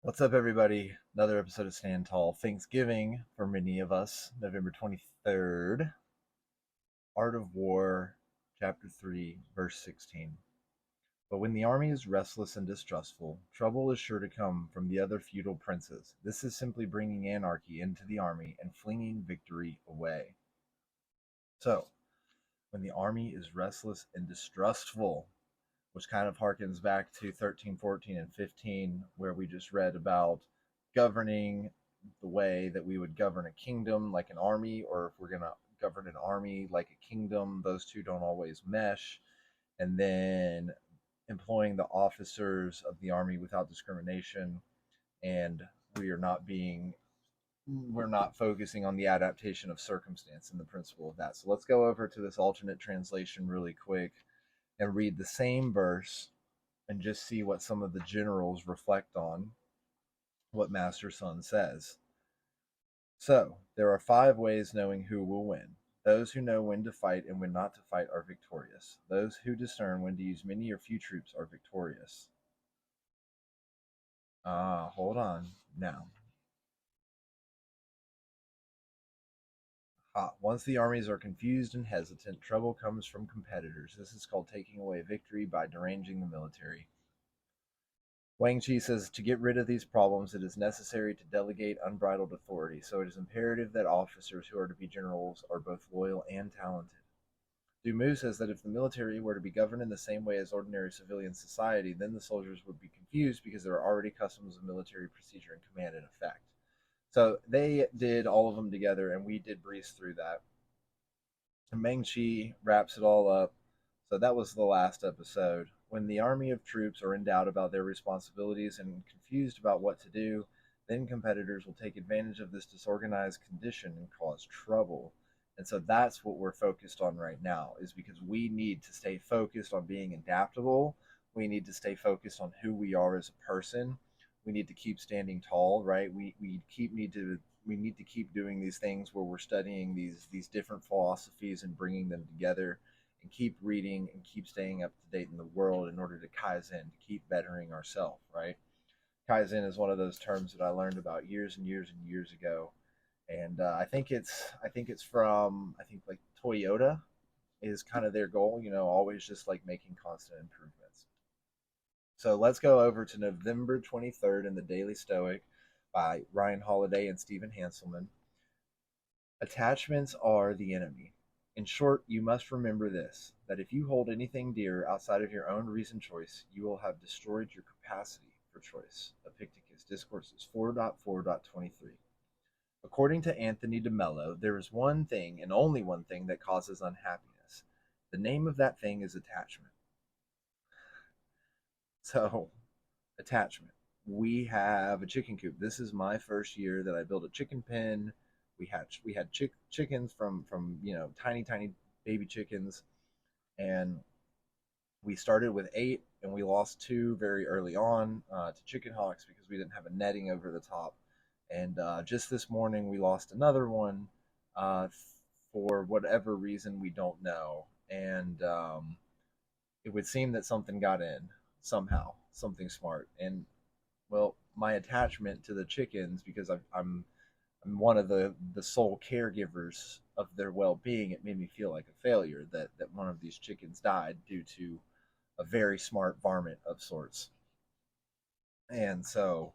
What's up, everybody? Another episode of Stand Tall. Thanksgiving for many of us, November 23rd. Art of War, Chapter 3, Verse 16. But when the army is restless and distrustful, trouble is sure to come from the other feudal princes. This is simply bringing anarchy into the army and flinging victory away. So, when the army is restless and distrustful, which kind of harkens back to 13, 14, and 15, where we just read about governing the way that we would govern a kingdom like an army, or if we're going to govern an army like a kingdom, those two don't always mesh. And then employing the officers of the army without discrimination, and we are not being we're not focusing on the adaptation of circumstance and the principle of that. So let's go over to this alternate translation really quick and read the same verse and just see what some of the generals reflect on what Master Sun says. So, there are 5 ways knowing who will win. Those who know when to fight and when not to fight are victorious. Those who discern when to use many or few troops are victorious. Hold on. Now, once the armies are confused and hesitant, trouble comes from competitors. This is called taking away victory by deranging the military. Wang Chi says to get rid of these problems, it is necessary to delegate unbridled authority, so it is imperative that officers who are to be generals are both loyal and talented. Du Mu says that if the military were to be governed in the same way as ordinary civilian society, then the soldiers would be confused because there are already customs of military procedure and command in effect. So they did all of them together, and we did breeze through that. And Meng Chi wraps it all up. So that was the last episode. When the army of troops are in doubt about their responsibilities and confused about what to do, then competitors will take advantage of this disorganized condition and cause trouble. And so that's what we're focused on right now, is because we need to stay focused on being adaptable. We need to stay focused on who we are as a person. We need to keep standing tall, right? We need to keep doing these things where we're studying these different philosophies and bringing them together, and keep reading and keep staying up to date in the world in order to kaizen, to keep bettering ourselves, right? Kaizen is one of those terms that I learned about years and years and years ago, and I think it's from, I think, like, Toyota is kind of their goal, always just like making constant improvements. So let's go over to November 23rd in the Daily Stoic by Ryan Holiday and Stephen Hanselman. Attachments are the enemy. In short, you must remember this, that if you hold anything dear outside of your own reasoned choice, you will have destroyed your capacity for choice. Epictetus, Discourses 4.4.23. According to Anthony de Mello, there is one thing and only one thing that causes unhappiness. The name of that thing is attachment. So, attachment. We have a chicken coop. This is my first year that I built a chicken pen. We had chickens from tiny baby chickens, and we started with 8, and we lost 2 very early on to chicken hawks because we didn't have a netting over the top. And just this morning we lost another one uh, for whatever reason we don't know. And it would seem that something got in somehow, something smart. And well, my attachment to the chickens, because I'm one of the sole caregivers of their well-being, it made me feel like a failure that one of these chickens died due to a very smart varmint of sorts. And so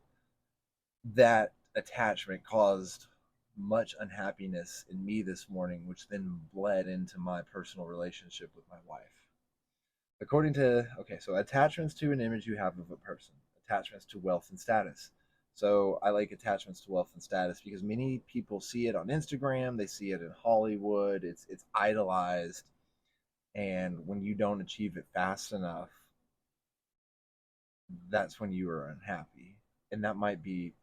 that attachment caused much unhappiness in me this morning, which then bled into my personal relationship with my wife. According to, okay, so attachments to an image you have of a person, attachments to wealth and status. So I like attachments to wealth and status because many people see it on Instagram, they see it in Hollywood, it's idolized, and when you don't achieve it fast enough, that's when you are unhappy. And that might be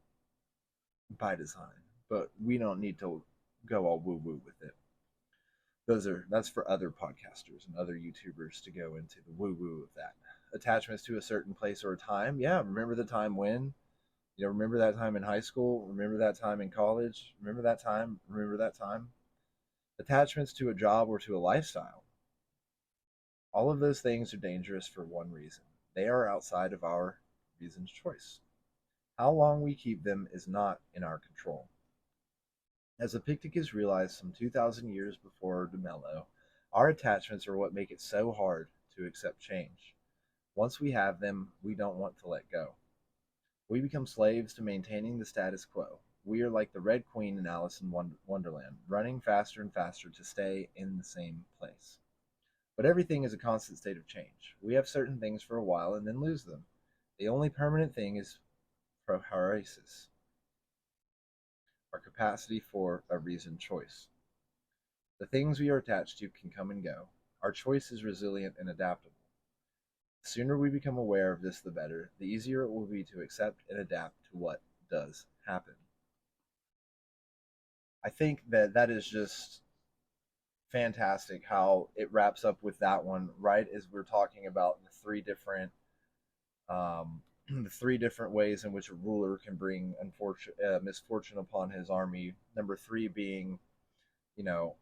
by design, but we don't need to go all woo woo with it. That's for other podcasters and other YouTubers to go into the woo woo of that. Attachments to a certain place or a time. Yeah, remember the time when? Remember that time in high school? Remember that time in college? Remember that time? Remember that time? Attachments to a job or to a lifestyle. All of those things are dangerous for one reason. They are outside of our reasoned choice. How long we keep them is not in our control. As Epictetus realized some 2,000 years before de Mello, our attachments are what make it so hard to accept change. Once we have them, we don't want to let go. We become slaves to maintaining the status quo. We are like the Red Queen in Alice in Wonderland, running faster and faster to stay in the same place. But everything is a constant state of change. We have certain things for a while and then lose them. The only permanent thing is prohairesis, our capacity for a reasoned choice. The things we are attached to can come and go. Our choice is resilient and adaptable. The sooner we become aware of this, the better. The easier it will be to accept and adapt to what does happen. I think that is just fantastic how it wraps up with that one, right as we're talking about the three different the three different ways in which a ruler can bring misfortune upon his army. Number three being, you know,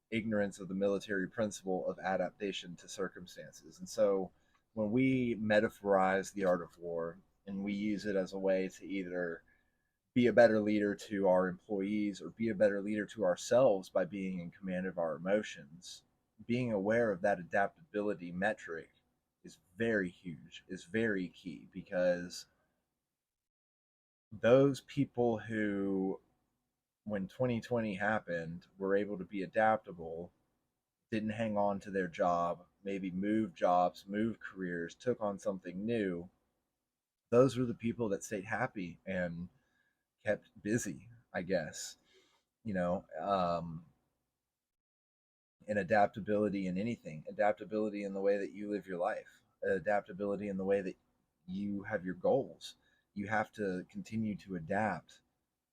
ignorance of the military principle of adaptation to circumstances. And so when we metaphorize the art of war and we use it as a way to either be a better leader to our employees or be a better leader to ourselves by being in command of our emotions, being aware of that adaptability metric is very huge, is very key, because those people who, when 2020 happened, were able to be adaptable, didn't hang on to their job, maybe moved jobs, moved careers, took on something new, those were the people that stayed happy and kept busy, I guess. You know, and adaptability in anything, adaptability in the way that you live your life, adaptability in the way that you have your goals. You have to continue to adapt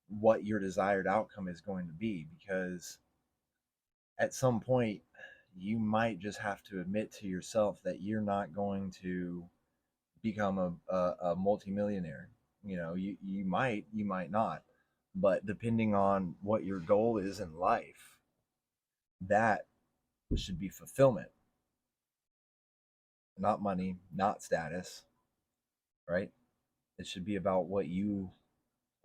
what your desired outcome is going to be, because at some point you might just have to admit to yourself that you're not going to become a multimillionaire. You know, you might not, but depending on what your goal is in life, that should be fulfillment, not money, not status, right? It should be about what you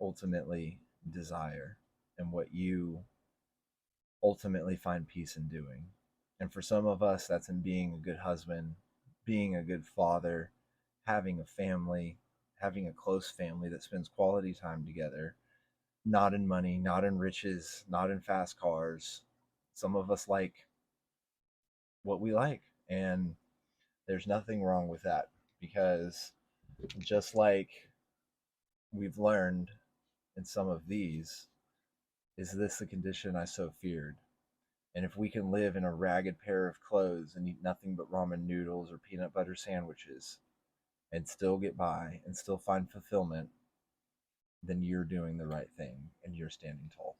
ultimately desire and what you ultimately find peace in doing. And for some of us, that's in being a good husband, being a good father, having a family, having a close family that spends quality time together, not in money, not in riches, not in fast cars. Some of us like what we like, and there's nothing wrong with that, because just like we've learned in some of these, is this the condition I so feared? And if we can live in a ragged pair of clothes and eat nothing but ramen noodles or peanut butter sandwiches and still get by and still find fulfillment, then you're doing the right thing and you're standing tall.